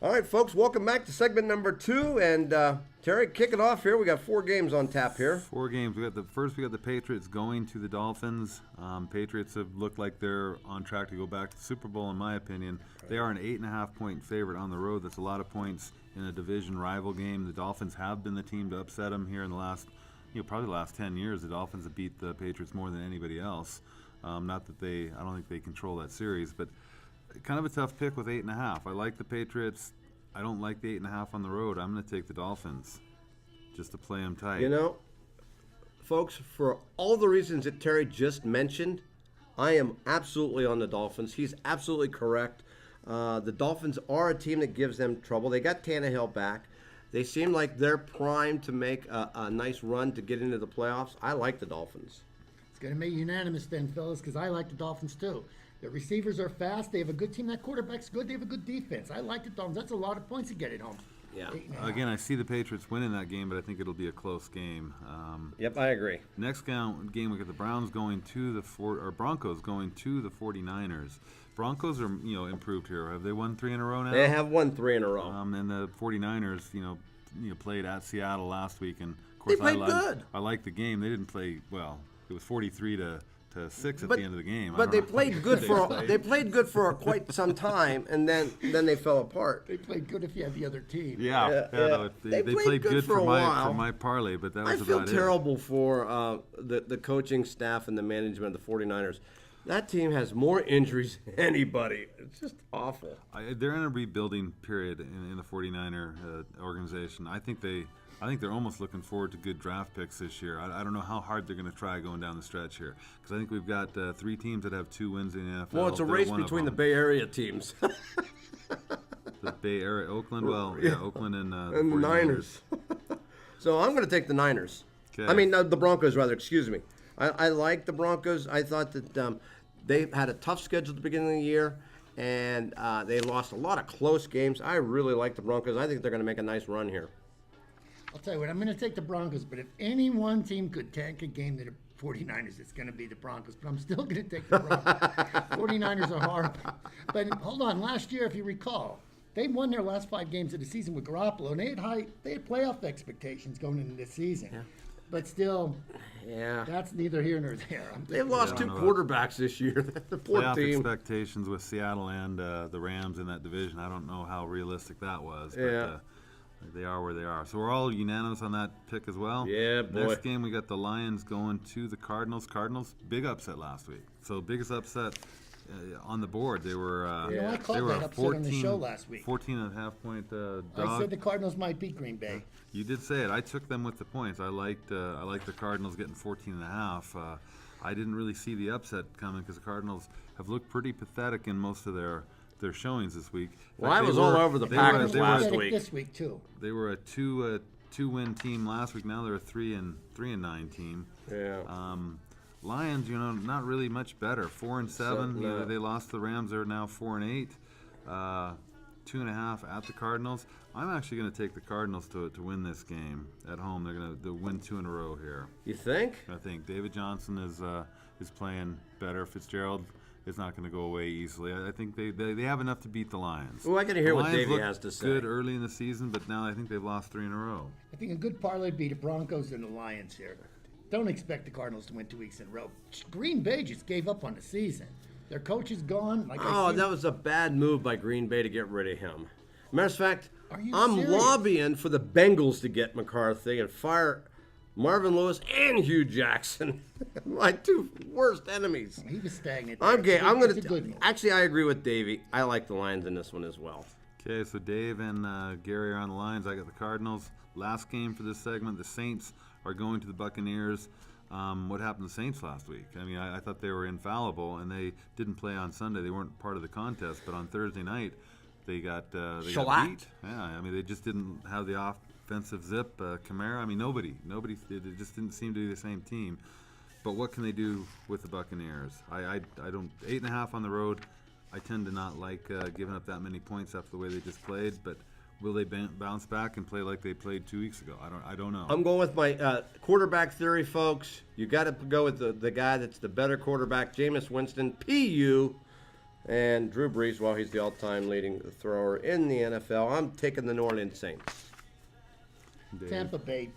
All right, folks, welcome back to segment number 2. And Terry, kick it off here. We got 4 games on tap here. 4 games. We got the Patriots going to the Dolphins. Patriots have looked like they're on track to go back to the Super Bowl, in my opinion. They are an 8.5-point favorite on the road. That's a lot of points in a division rival game. The Dolphins have been the team to upset them here in the last, probably the last 10 years. The Dolphins have beat the Patriots more than anybody else. Not that I don't think they control that series, but kind of a tough pick with 8.5. I like the Patriots. I don't like the 8.5 on the road. I'm going to take the Dolphins just to play them tight. Folks, for all the reasons that Terry just mentioned, I am absolutely on the Dolphins. He's absolutely correct. The Dolphins are a team that gives them trouble. They got Tannehill back. They seem like they're primed to make a nice run to get into the playoffs. I like the Dolphins. It's going to be unanimous then, fellas, because I like the Dolphins too. The receivers are fast. They have a good team. That quarterback's good. They have a good defense. I like the Dolphins. That's a lot of points to get it home. Yeah. Again, I see the Patriots winning that game, but I think it'll be a close game. Yep, I agree. Next game, we got the Broncos going to the 49ers. Broncos are, improved here. Have they won 3 in a row now? They have won 3 in a row. And the 49ers, played at Seattle last week, and of course they played good. I like the game. They didn't play well. It was 43 to 6 at the end of the game. But they played good for quite some time, and then they fell apart. They played good if you had the other team. Yeah. They played good for my parlay, but that was about it. I feel terrible for the coaching staff and the management of the 49ers. That team has more injuries than anybody. It's just awful. They're in a rebuilding period in the 49er organization. I think they're almost looking forward to good draft picks this year. I don't know how hard they're going to try going down the stretch here, because I think we've got 3 teams that have 2 wins in the NFL. Well, it's a race between the Bay Area teams. The Bay Area, Oakland, Oakland and the Niners. So I'm going to take the Niners. Okay. I mean, the Broncos, rather. Excuse me. I like the Broncos. I thought that they had a tough schedule at the beginning of the year, and they lost a lot of close games. I really like the Broncos. I think they're going to make a nice run here. I'll tell you what, I'm going to take the Broncos, but if any one team could tank a game to the 49ers, it's going to be the Broncos. But I'm still going to take the Broncos. 49ers are horrible. But hold on, last year, if you recall, they won their last 5 games of the season with Garoppolo, and they had playoff expectations going into this season. Yeah. But still, that's neither here nor there. They've lost 2 quarterbacks this year. The poor playoff team. Expectations with Seattle and the Rams in that division. I don't know how realistic that was. But, they are where they are. So we're all unanimous on that pick as well. Yeah, boy. Next game, we got the Lions going to the Cardinals. Cardinals, big upset last week. So biggest upset on the board. They were I called that upset on the show last week. 14.5-point dog. I said the Cardinals might beat Green Bay. You did say it. I took them with the points. I liked the Cardinals getting 14.5. I didn't really see the upset coming because the Cardinals have looked pretty pathetic in most of their showings this week. Well, I was all over the Packers last week. This week too. They were a two-win team last week. Now they're a 3-9 team. Yeah. Lions, not really much better. 4-7. They lost the Rams. They're now 4-8. 2.5 at the Cardinals. I'm actually going to take the Cardinals to win this game at home. They're going to win 2 in a row here. You think? I think David Johnson is playing better. Fitzgerald is not going to go away easily. I think they have enough to beat the Lions. Well, I got to hear what Davey has to say. Good early in the season, but now I think they've lost 3 in a row. I think a good parlay would be the Broncos and the Lions here. Don't expect the Cardinals to win 2 weeks in a row. Green Bay just gave up on the season. Their coach is gone. That was a bad move by Green Bay to get rid of him. Matter of fact, I'm serious? lobbying for the Bengals to get McCarthy and fire Marvin Lewis and Hugh Jackson, my 2 worst enemies. He was stagnant. Okay, I'm going to. Actually, I agree with Davey. I like the Lions in this one as well. Okay, so Dave and Gary are on the Lions. I got the Cardinals. Last game for this segment, the Saints are going to the Buccaneers. What happened to the Saints last week? I mean, I thought they were infallible, and they didn't play on Sunday. They weren't part of the contest, but on Thursday night, they got beat. Yeah, I mean, they just didn't have the offensive zip. Kamara, I mean, nobody. It just didn't seem to be the same team. But what can they do with the Buccaneers? I don't. 8.5 on the road. I tend to not like giving up that many points after the way they just played, but will they bounce back and play like they played 2 weeks ago? I don't know. I'm going with my quarterback theory, folks. You got to go with the guy that's the better quarterback, Jameis Winston. PU. And Drew Brees, well, he's the all-time leading thrower in the NFL. I'm taking the New Orleans Saints. Dave. Tampa Bay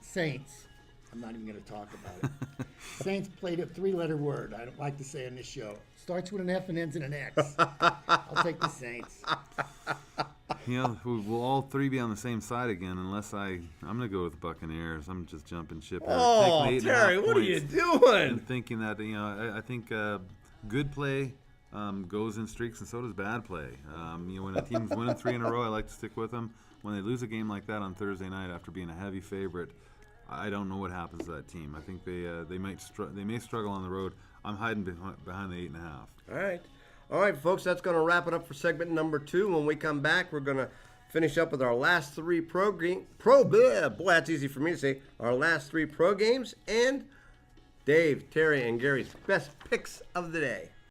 Saints. I'm not even going to talk about it. Saints played a three-letter word. I don't like to say on this show. Starts with an F and ends in an X. I'll take the Saints. You know, we'll all three be on the same side again, unless I'm going to go with the Buccaneers. I'm just jumping ship here. Oh, Taking the 8.5 Terry, what are you points doing? and thinking that, you know, I think good play goes in streaks, and so does bad play. You know, when a team's winning 3 in a row, I like to stick with them. When they lose a game like that on Thursday night after being a heavy favorite, I don't know what happens to that team. I think they may struggle on the road. I'm hiding behind the 8.5. All right, folks, that's going to wrap it up for segment number 2. When we come back, we're going to finish up with our last 3 boy, that's easy for me to say, our last 3 pro games, and Dave, Terry, and Gary's best picks of the day.